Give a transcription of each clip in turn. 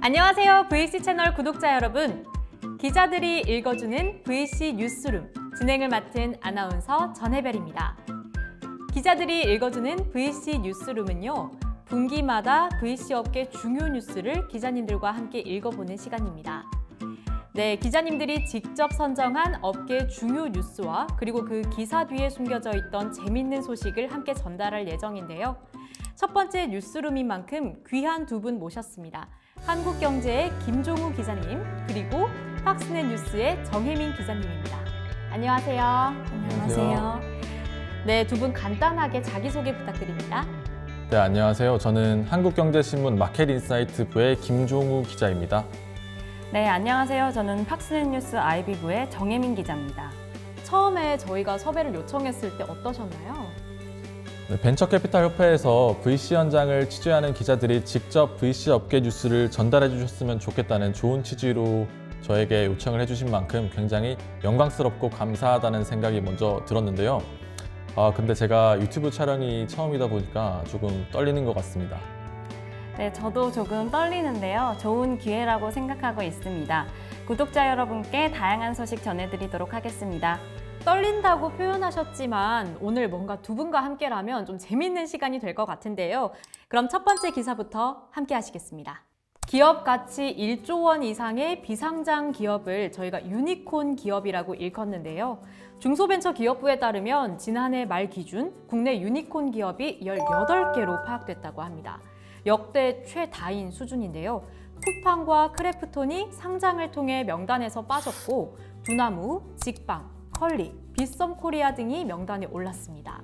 안녕하세요, VC 채널 구독자 여러분. 기자들이 읽어주는 VC 뉴스룸 진행을 맡은 아나운서 전혜별입니다. 기자들이 읽어주는 VC 뉴스룸은요, 분기마다 VC 업계 중요 뉴스를 기자님들과 함께 읽어보는 시간입니다. 네, 기자님들이 직접 선정한 업계 중요 뉴스와 그리고 그 기사 뒤에 숨겨져 있던 재밌는 소식을 함께 전달할 예정인데요. 첫 번째 뉴스룸인 만큼 귀한 두 분 모셨습니다. 한국경제의 김종우 기자님, 그리고 팍스넷 뉴스의 정혜민 기자님입니다. 안녕하세요. 안녕하세요. 네, 두 분 간단하게 자기소개 부탁드립니다. 네, 안녕하세요. 저는 한국경제신문 마켓인사이트부의 김종우 기자입니다. 네, 안녕하세요. 저는 팍스넷 뉴스 IB부의 정혜민 기자입니다. 처음에 저희가 섭외를 요청했을 때 어떠셨나요? 네, 벤처캐피탈협회에서 VC 현장을 취재하는 기자들이 직접 VC 업계 뉴스를 전달해 주셨으면 좋겠다는 좋은 취지로 저에게 요청을 해주신 만큼 굉장히 영광스럽고 감사하다는 생각이 먼저 들었는데요. 근데 제가 유튜브 촬영이 처음이다 보니까 조금 떨리는 것 같습니다. 네, 저도 조금 떨리는데요. 좋은 기회라고 생각하고 있습니다. 구독자 여러분께 다양한 소식 전해드리도록 하겠습니다. 떨린다고 표현하셨지만 오늘 뭔가 두 분과 함께라면 좀 재밌는 시간이 될 것 같은데요. 그럼 첫 번째 기사부터 함께 하시겠습니다. 기업 가치 1조 원 이상의 비상장 기업을 저희가 유니콘 기업이라고 일컫는데요. 중소벤처기업부에 따르면 지난해 말 기준 국내 유니콘 기업이 18개로 파악됐다고 합니다. 역대 최다인 수준인데요. 쿠팡과 크래프톤이 상장을 통해 명단에서 빠졌고 두나무, 직방, 컬리, 빗썸코리아 등이 명단에 올랐습니다.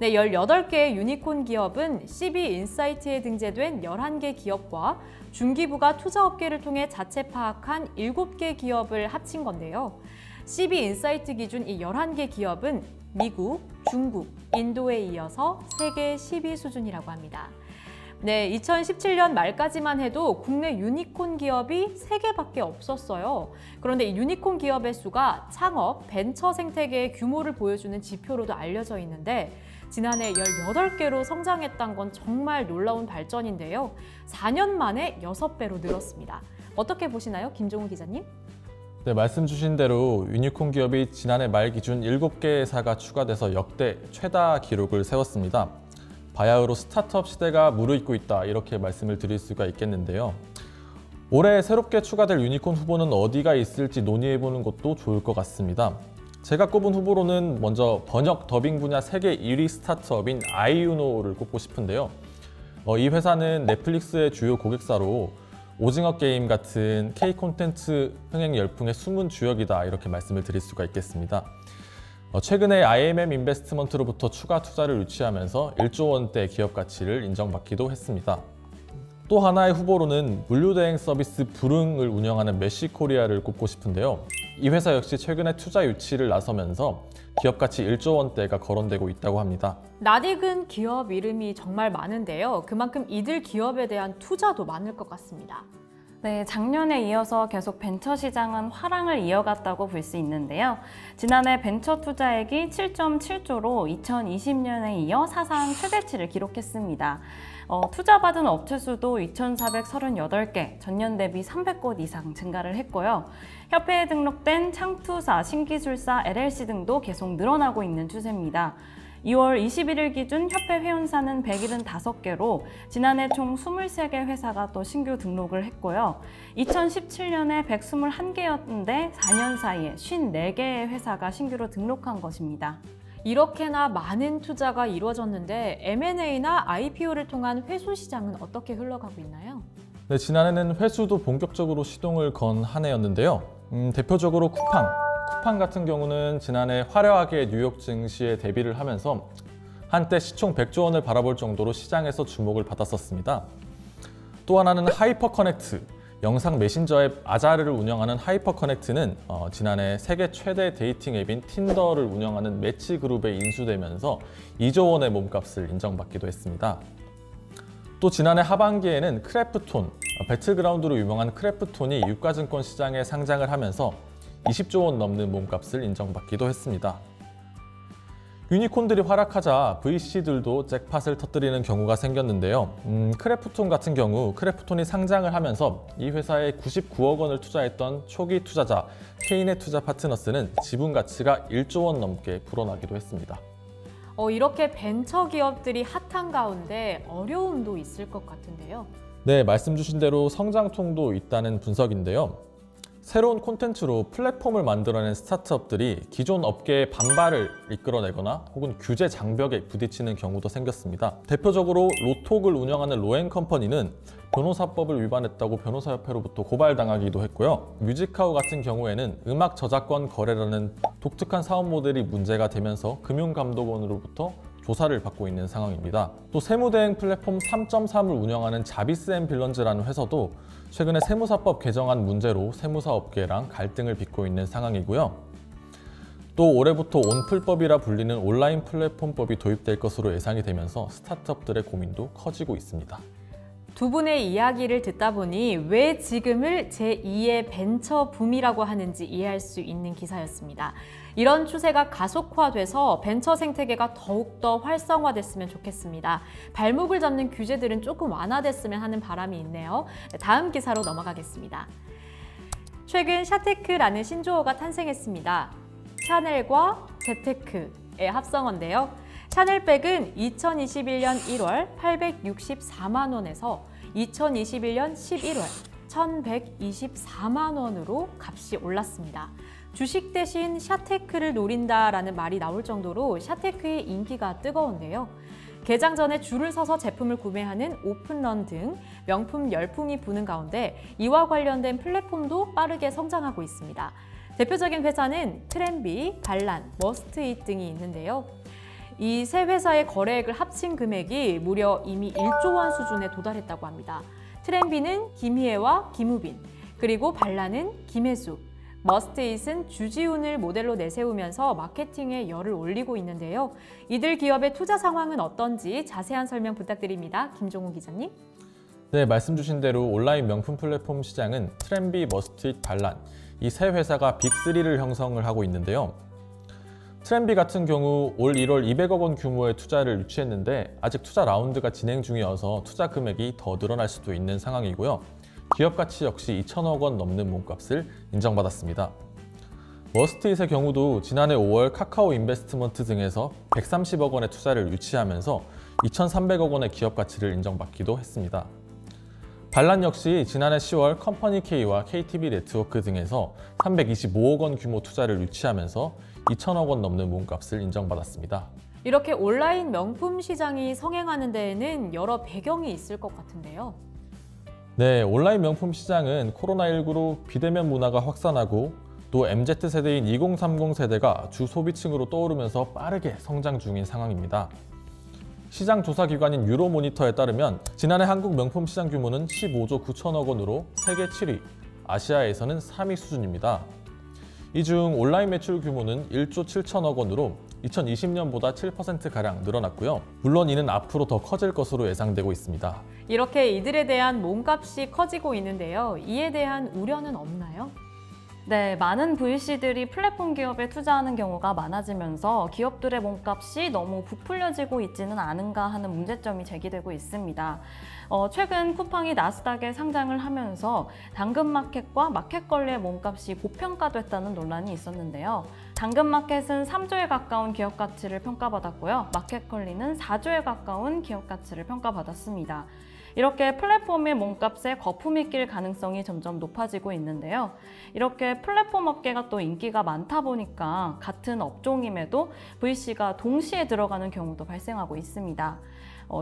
네, 18개의 유니콘 기업은 CB인사이트에 등재된 11개 기업과 중기부가 투자업계를 통해 자체 파악한 7개 기업을 합친 건데요. CB인사이트 기준 이 11개 기업은 미국, 중국, 인도에 이어서 세계 10위 수준이라고 합니다. 네, 2017년 말까지만 해도 국내 유니콘 기업이 3개밖에 없었어요. 그런데 이 유니콘 기업의 수가 창업, 벤처 생태계의 규모를 보여주는 지표로도 알려져 있는데 지난해 18개로 성장했던 건 정말 놀라운 발전인데요. 4년 만에 6배로 늘었습니다. 어떻게 보시나요, 김종우 기자님? 네, 말씀 주신 대로 유니콘 기업이 지난해 말 기준 7개 회사가 추가돼서 역대 최다 기록을 세웠습니다. 바야흐로 스타트업 시대가 무르익고 있다, 이렇게 말씀을 드릴 수가 있겠는데요. 올해 새롭게 추가될 유니콘 후보는 어디가 있을지 논의해보는 것도 좋을 것 같습니다. 제가 꼽은 후보로는 먼저 번역 더빙 분야 세계 1위 스타트업인 아이유노를 꼽고 싶은데요. 이 회사는 넷플릭스의 주요 고객사로 오징어 게임 같은 K 콘텐츠 흥행 열풍의 숨은 주역이다, 이렇게 말씀을 드릴 수가 있겠습니다. 최근에 IMM 인베스트먼트로부터 추가 투자를 유치하면서 1조 원대 기업 가치를 인정받기도 했습니다. 또 하나의 후보로는 물류대행 서비스 불응을 운영하는 메시코리아를 꼽고 싶은데요. 이 회사 역시 최근에 투자 유치를 나서면서 기업 가치 1조 원대가 거론되고 있다고 합니다. 낯익은 기업 이름이 정말 많은데요. 그만큼 이들 기업에 대한 투자도 많을 것 같습니다. 네, 작년에 이어서 계속 벤처 시장은 화랑을 이어갔다고 볼 수 있는데요. 지난해 벤처 투자액이 7.7조로 2020년에 이어 사상 최대치를 기록했습니다. 투자받은 업체 수도 2,438개, 전년 대비 300곳 이상 증가를 했고요. 협회에 등록된 창투사, 신기술사, LLC 등도 계속 늘어나고 있는 추세입니다. 2월 21일 기준 협회 회원사는 175개로 지난해 총 23개 회사가 또 신규 등록을 했고요. 2017년에 121개였는데 4년 사이에 54개의 회사가 신규로 등록한 것입니다. 이렇게나 많은 투자가 이루어졌는데 M&A나 IPO를 통한 회수 시장은 어떻게 흘러가고 있나요? 네, 지난해는 회수도 본격적으로 시동을 건 한 해였는데요. 대표적으로 쿠팡 같은 경우는 지난해 화려하게 뉴욕 증시에 데뷔를 하면서 한때 시총 100조 원을 바라볼 정도로 시장에서 주목을 받았었습니다. 또 하나는 하이퍼커넥트, 영상 메신저 앱 아자르를 운영하는 하이퍼커넥트는 지난해 세계 최대 데이팅 앱인 틴더를 운영하는 매치그룹에 인수되면서 2조 원의 몸값을 인정받기도 했습니다. 또 지난해 하반기에는 크래프톤, 배틀그라운드로 유명한 크래프톤이 유가증권 시장에 상장을 하면서 20조 원 넘는 몸값을 인정받기도 했습니다. 유니콘들이 활약하자 VC들도 잭팟을 터뜨리는 경우가 생겼는데요. 크래프톤 같은 경우 크래프톤이 상장을 하면서 이 회사에 99억 원을 투자했던 초기 투자자 케인의 투자 파트너스는 지분 가치가 1조 원 넘게 불어나기도 했습니다. 이렇게 벤처 기업들이 핫한 가운데 어려움도 있을 것 같은데요. 네, 말씀 주신 대로 성장통도 있다는 분석인데요. 새로운 콘텐츠로 플랫폼을 만들어낸 스타트업들이 기존 업계의 반발을 이끌어내거나 혹은 규제 장벽에 부딪히는 경우도 생겼습니다. 대표적으로 로톡을 운영하는 로엔컴퍼니는 변호사법을 위반했다고 변호사협회로부터 고발당하기도 했고요. 뮤직하우 같은 경우에는 음악 저작권 거래라는 독특한 사업 모델이 문제가 되면서 금융감독원으로부터 조사를 받고 있는 상황입니다. 또 세무대행 플랫폼 3.3을 운영하는 자비스앤빌런즈라는 회사도 최근에 세무사법 개정안 문제로 세무사 업계랑 갈등을 빚고 있는 상황이고요. 또 올해부터 온플법이라 불리는 온라인 플랫폼법이 도입될 것으로 예상이 되면서 스타트업들의 고민도 커지고 있습니다. 두 분의 이야기를 듣다 보니 왜 지금을 제2의 벤처 붐이라고 하는지 이해할 수 있는 기사였습니다. 이런 추세가 가속화돼서 벤처 생태계가 더욱더 활성화됐으면 좋겠습니다. 발목을 잡는 규제들은 조금 완화됐으면 하는 바람이 있네요. 다음 기사로 넘어가겠습니다. 최근 샤테크라는 신조어가 탄생했습니다. 샤넬과 재테크의 합성어인데요. 샤넬백은 2021년 1월 864만 원에서 2021년 11월 1124만 원으로 값이 올랐습니다. 주식 대신 샤테크를 노린다라는 말이 나올 정도로 샤테크의 인기가 뜨거운데요. 개장 전에 줄을 서서 제품을 구매하는 오픈런 등 명품 열풍이 부는 가운데 이와 관련된 플랫폼도 빠르게 성장하고 있습니다. 대표적인 회사는 트렌비, 반란, 머스트잇 등이 있는데요. 이 세 회사의 거래액을 합친 금액이 무려 이미 1조 원 수준에 도달했다고 합니다. 트렌비는 김희애와 김우빈, 그리고 반란은 김혜수, 머스트잇은 주지훈을 모델로 내세우면서 마케팅에 열을 올리고 있는데요. 이들 기업의 투자 상황은 어떤지 자세한 설명 부탁드립니다. 김종우 기자님. 네, 말씀 주신 대로 온라인 명품 플랫폼 시장은 트렌비, 머스트잇, 반란 이 세 회사가 빅3를 형성을 하고 있는데요. 트렌비 같은 경우 올 1월 200억 원 규모의 투자를 유치했는데 아직 투자 라운드가 진행 중이어서 투자 금액이 더 늘어날 수도 있는 상황이고요. 기업 가치 역시 2천억 원 넘는 몸값을 인정받았습니다. 머스트잇의 경우도 지난해 5월 카카오 인베스트먼트 등에서 130억 원의 투자를 유치하면서 2,300억 원의 기업 가치를 인정받기도 했습니다. 반란 역시 지난해 10월 컴퍼니 K와 KTV 네트워크 등에서 325억 원 규모 투자를 유치하면서 2천억 원 넘는 몸값을 인정받았습니다. 이렇게 온라인 명품 시장이 성행하는 데에는 여러 배경이 있을 것 같은데요. 네, 온라인 명품 시장은 코로나19로 비대면 문화가 확산하고 또 MZ세대인 2030 세대가 주 소비층으로 떠오르면서 빠르게 성장 중인 상황입니다. 시장 조사 기관인 유로모니터에 따르면 지난해 한국 명품 시장 규모는 15조 9천억 원으로 세계 7위, 아시아에서는 3위 수준입니다. 이 중 온라인 매출 규모는 1조 7천억 원으로 2020년보다 7%가량 늘어났고요. 물론 이는 앞으로 더 커질 것으로 예상되고 있습니다. 이렇게 이들에 대한 몸값이 커지고 있는데요. 이에 대한 우려는 없나요? 네, 많은 VC들이 플랫폼 기업에 투자하는 경우가 많아지면서 기업들의 몸값이 너무 부풀려지고 있지는 않은가 하는 문제점이 제기되고 있습니다. 최근 쿠팡이 나스닥에 상장을 하면서 당근마켓과 마켓컬리의 몸값이 고평가됐다는 논란이 있었는데요. 당근마켓은 3조에 가까운 기업 가치를 평가받았고요. 마켓컬리는 4조에 가까운 기업 가치를 평가받았습니다. 이렇게 플랫폼의 몸값에 거품이 낄 가능성이 점점 높아지고 있는데요. 이렇게 플랫폼 업계가 또 인기가 많다 보니까 같은 업종임에도 VC가 동시에 들어가는 경우도 발생하고 있습니다.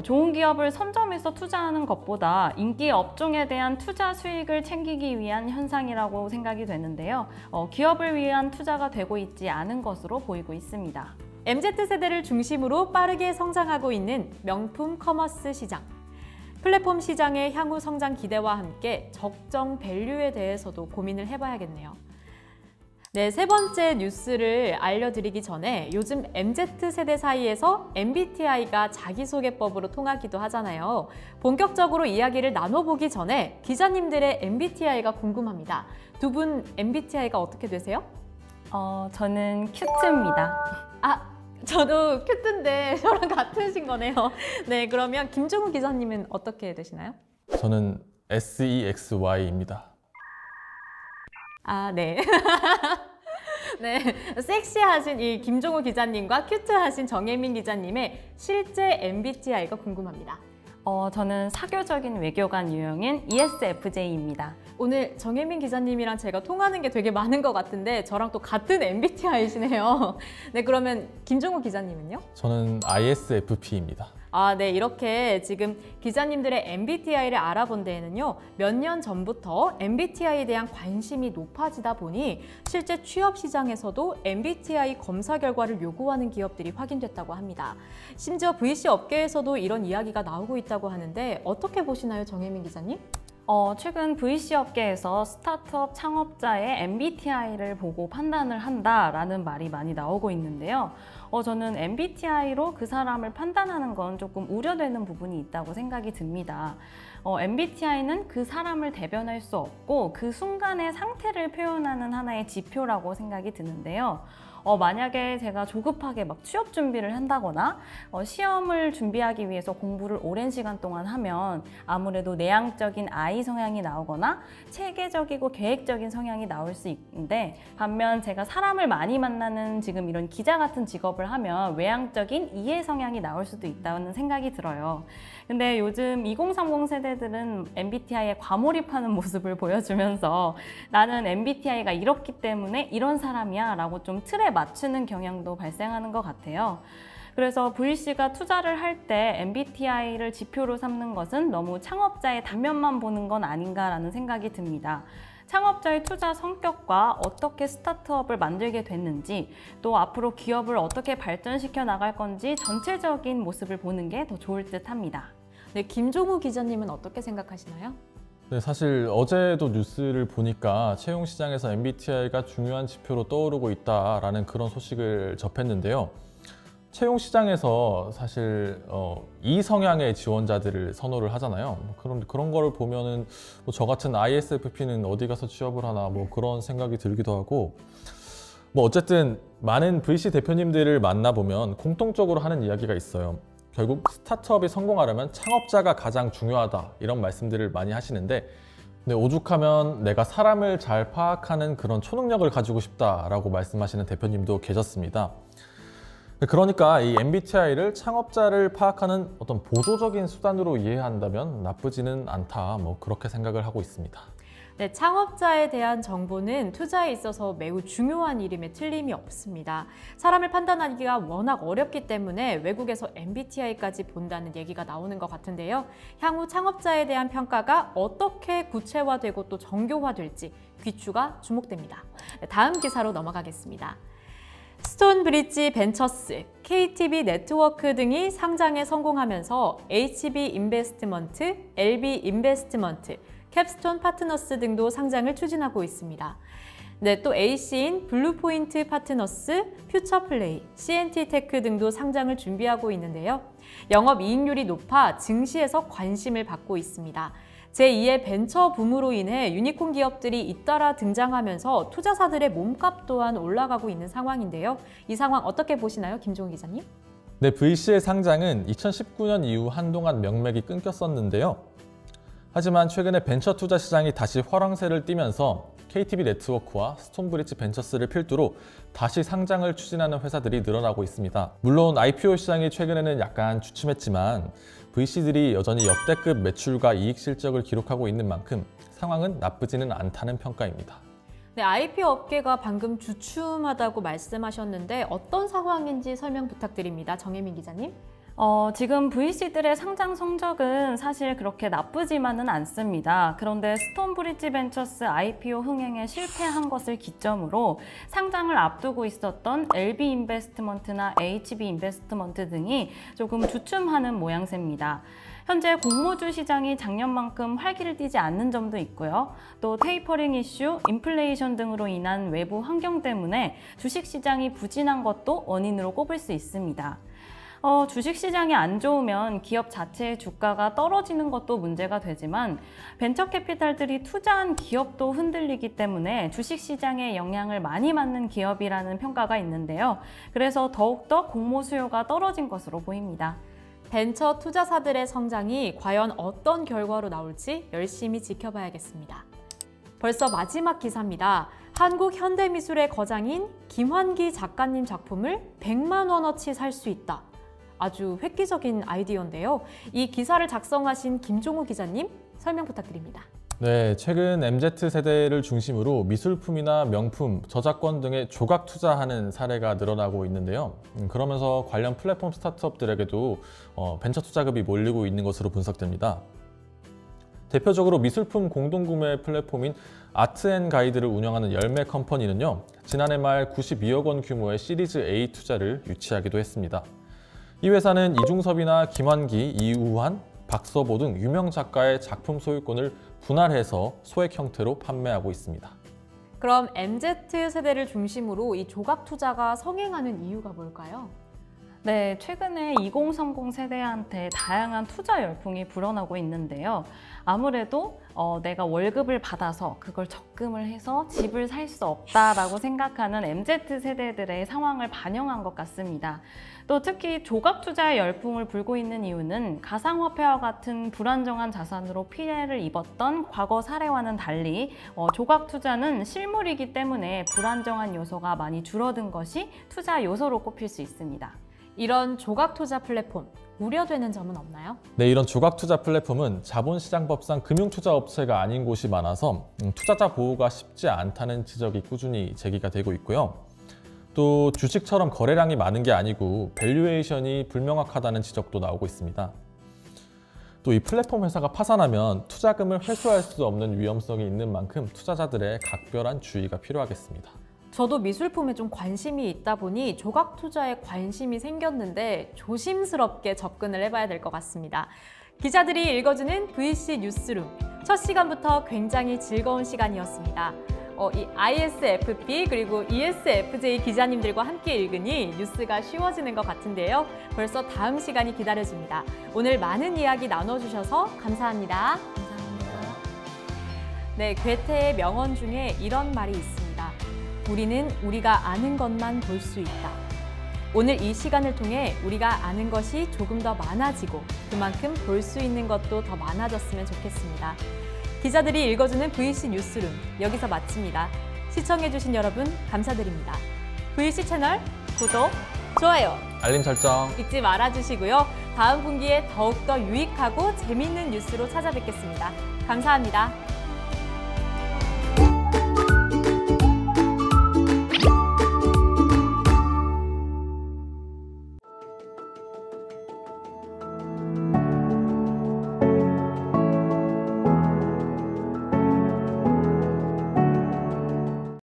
좋은 기업을 선점해서 투자하는 것보다 인기 업종에 대한 투자 수익을 챙기기 위한 현상이라고 생각이 되는데요. 기업을 위한 투자가 되고 있지 않은 것으로 보이고 있습니다. MZ세대를 중심으로 빠르게 성장하고 있는 명품 커머스 시장. 플랫폼 시장의 향후 성장 기대와 함께 적정 밸류에 대해서도 고민을 해봐야겠네요. 네, 세 번째 뉴스를 알려드리기 전에 요즘 MZ세대 사이에서 MBTI가 자기소개법으로 통하기도 하잖아요. 본격적으로 이야기를 나눠보기 전에 기자님들의 MBTI가 궁금합니다. 두 분 MBTI가 어떻게 되세요? 저는 큐트입니다. 저도 큐트인데 저랑 같으신 거네요. 네, 그러면 김종우 기자님은 어떻게 되시나요? 저는 SEXY입니다. 아, 네. 네, 섹시하신 이 김종우 기자님과 큐트하신 정혜민 기자님의 실제 MBTI가 궁금합니다. 저는 사교적인 외교관 유형인 ESFJ입니다. 오늘 정혜민 기자님이랑 제가 통하는 게 되게 많은 것 같은데 저랑 또 같은 MBTI시네요. 네, 그러면 김종우 기자님은요? 저는 ISFP입니다. 아, 네, 이렇게 지금 기자님들의 MBTI를 알아본 데에는요, 몇 년 전부터 MBTI에 대한 관심이 높아지다 보니 실제 취업 시장에서도 MBTI 검사 결과를 요구하는 기업들이 확인됐다고 합니다. 심지어 VC 업계에서도 이런 이야기가 나오고 있다고 하는데 어떻게 보시나요, 정혜민 기자님? 최근 VC 업계에서 스타트업 창업자의 MBTI를 보고 판단을 한다라는 말이 많이 나오고 있는데요. 저는 MBTI로 그 사람을 판단하는 건 조금 우려되는 부분이 있다고 생각이 듭니다. MBTI는 그 사람을 대변할 수 없고 그 순간의 상태를 표현하는 하나의 지표라고 생각이 드는데요. 만약에 제가 조급하게 막 취업 준비를 한다거나 시험을 준비하기 위해서 공부를 오랜 시간 동안 하면 아무래도 내향적인 I 성향이 나오거나 체계적이고 계획적인 성향이 나올 수 있는데, 반면 제가 사람을 많이 만나는 지금 이런 기자 같은 직업을 하면 외향적인 E의 성향이 나올 수도 있다는 생각이 들어요. 근데 요즘 2030 세대들은 MBTI에 과몰입하는 모습을 보여주면서 나는 MBTI가 이렇기 때문에 이런 사람이야 라고 좀 틀에 맞추는 경향도 발생하는 것 같아요. 그래서 VC가 투자를 할 때 MBTI를 지표로 삼는 것은 너무 창업자의 단면만 보는 건 아닌가라는 생각이 듭니다. 창업자의 투자 성격과 어떻게 스타트업을 만들게 됐는지, 또 앞으로 기업을 어떻게 발전시켜 나갈 건지 전체적인 모습을 보는 게 더 좋을 듯 합니다. 네, 김종우 기자님은 어떻게 생각하시나요? 네, 사실 어제도 뉴스를 보니까 채용 시장에서 MBTI가 중요한 지표로 떠오르고 있다라는 그런 소식을 접했는데요. 채용 시장에서 사실 이 성향의 지원자들을 선호를 하잖아요. 그런 거를 보면은 저 같은 ISFP는 어디 가서 취업을 하나 그런 생각이 들기도 하고, 어쨌든 많은 VC 대표님들을 만나보면 공통적으로 하는 이야기가 있어요. 결국 스타트업이 성공하려면 창업자가 가장 중요하다, 이런 말씀들을 많이 하시는데, 근데 오죽하면 내가 사람을 잘 파악하는 그런 초능력을 가지고 싶다라고 말씀하시는 대표님도 계셨습니다. 그러니까 이 MBTI를 창업자를 파악하는 어떤 보조적인 수단으로 이해한다면 나쁘지는 않다, 그렇게 생각을 하고 있습니다. 네, 창업자에 대한 정보는 투자에 있어서 매우 중요한 일임에 틀림이 없습니다. 사람을 판단하기가 워낙 어렵기 때문에 외국에서 MBTI까지 본다는 얘기가 나오는 것 같은데요. 향후 창업자에 대한 평가가 어떻게 구체화되고 또 정교화될지 귀추가 주목됩니다. 네, 다음 기사로 넘어가겠습니다. 스톤브리지 벤처스, KTB 네트워크 등이 상장에 성공하면서 HB 인베스트먼트, LB 인베스트먼트, 캡스톤 파트너스 등도 상장을 추진하고 있습니다. 네, 또 A씨인 블루포인트 파트너스, 퓨처플레이, CNT테크 등도 상장을 준비하고 있는데요. 영업이익률이 높아 증시에서 관심을 받고 있습니다. 제2의 벤처 붐으로 인해 유니콘 기업들이 잇따라 등장하면서 투자사들의 몸값 또한 올라가고 있는 상황인데요. 이 상황 어떻게 보시나요, 김종우 기자님? 네, VC의 상장은 2019년 이후 한동안 명맥이 끊겼었는데요. 하지만 최근에 벤처 투자 시장이 다시 화랑새를 띠면서 KTB 네트워크와 스톤브리지 벤처스를 필두로 다시 상장을 추진하는 회사들이 늘어나고 있습니다. 물론 IPO 시장이 최근에는 약간 주춤했지만 VC들이 여전히 역대급 매출과 이익 실적을 기록하고 있는 만큼 상황은 나쁘지는 않다는 평가입니다. 네, IPO 업계가 방금 주춤하다고 말씀하셨는데 어떤 상황인지 설명 부탁드립니다. 정혜민 기자님. 지금 VC들의 상장 성적은 사실 그렇게 나쁘지만은 않습니다. 그런데 스톤브리지 벤처스 IPO 흥행에 실패한 것을 기점으로 상장을 앞두고 있었던 LB 인베스트먼트나 HB 인베스트먼트 등이 조금 주춤하는 모양새입니다. 현재 공모주 시장이 작년만큼 활기를 띠지 않는 점도 있고요. 또 테이퍼링 이슈, 인플레이션 등으로 인한 외부 환경 때문에 주식 시장이 부진한 것도 원인으로 꼽을 수 있습니다. 주식시장이 안 좋으면 기업 자체의 주가가 떨어지는 것도 문제가 되지만 벤처캐피탈들이 투자한 기업도 흔들리기 때문에 주식시장에 영향을 많이 받는 기업이라는 평가가 있는데요. 그래서 더욱더 공모 수요가 떨어진 것으로 보입니다. 벤처 투자사들의 성장이 과연 어떤 결과로 나올지 열심히 지켜봐야겠습니다. 벌써 마지막 기사입니다. 한국현대미술의 거장인 김환기 작가님 작품을 100만 원어치 살 수 있다. 아주 획기적인 아이디어인데요. 이 기사를 작성하신 김종우 기자님, 설명 부탁드립니다. 네, 최근 MZ세대를 중심으로 미술품이나 명품, 저작권 등에 조각 투자하는 사례가 늘어나고 있는데요. 그러면서 관련 플랫폼 스타트업들에게도 벤처 투자급이 몰리고 있는 것으로 분석됩니다. 대표적으로 미술품 공동구매 플랫폼인 아트앤가이드를 운영하는 열매 컴퍼니는요, 지난해 말 92억 원 규모의 시리즈 A 투자를 유치하기도 했습니다. 이 회사는 이중섭이나 김환기, 이우환, 박서보 등 유명 작가의 작품 소유권을 분할해서 소액 형태로 판매하고 있습니다. 그럼 MZ세대를 중심으로 이 조각 투자가 성행하는 이유가 뭘까요? 네, 최근에 2030 세대한테 다양한 투자 열풍이 불어나고 있는데요. 아무래도 내가 월급을 받아서 그걸 적금을 해서 집을 살 수 없다라고 생각하는 MZ세대들의 상황을 반영한 것 같습니다. 또 특히 조각 투자의 열풍을 불고 있는 이유는 가상화폐와 같은 불안정한 자산으로 피해를 입었던 과거 사례와는 달리 조각 투자는 실물이기 때문에 불안정한 요소가 많이 줄어든 것이 투자 요소로 꼽힐 수 있습니다. 이런 조각 투자 플랫폼, 우려되는 점은 없나요? 네, 이런 조각 투자 플랫폼은 자본시장법상 금융투자업체가 아닌 곳이 많아서 투자자 보호가 쉽지 않다는 지적이 꾸준히 제기가 되고 있고요. 또 주식처럼 거래량이 많은 게 아니고 밸류에이션이 불명확하다는 지적도 나오고 있습니다. 또 이 플랫폼 회사가 파산하면 투자금을 회수할 수 없는 위험성이 있는 만큼 투자자들의 각별한 주의가 필요하겠습니다. 저도 미술품에 좀 관심이 있다 보니 조각 투자에 관심이 생겼는데 조심스럽게 접근을 해봐야 될 것 같습니다. 기자들이 읽어주는 VC 뉴스룸. 첫 시간부터 굉장히 즐거운 시간이었습니다. 이 ISFP 그리고 ESFJ 기자님들과 함께 읽으니 뉴스가 쉬워지는 것 같은데요. 벌써 다음 시간이 기다려집니다. 오늘 많은 이야기 나눠주셔서 감사합니다. 감사합니다. 네, 괴테의 명언 중에 이런 말이 있습니다. 우리는 우리가 아는 것만 볼 수 있다. 오늘 이 시간을 통해 우리가 아는 것이 조금 더 많아지고 그만큼 볼 수 있는 것도 더 많아졌으면 좋겠습니다. 기자들이 읽어주는 VC 뉴스룸 여기서 마칩니다. 시청해주신 여러분 감사드립니다. VC 채널 구독, 좋아요, 알림 설정 잊지 말아주시고요. 다음 분기에 더욱더 유익하고 재밌는 뉴스로 찾아뵙겠습니다. 감사합니다.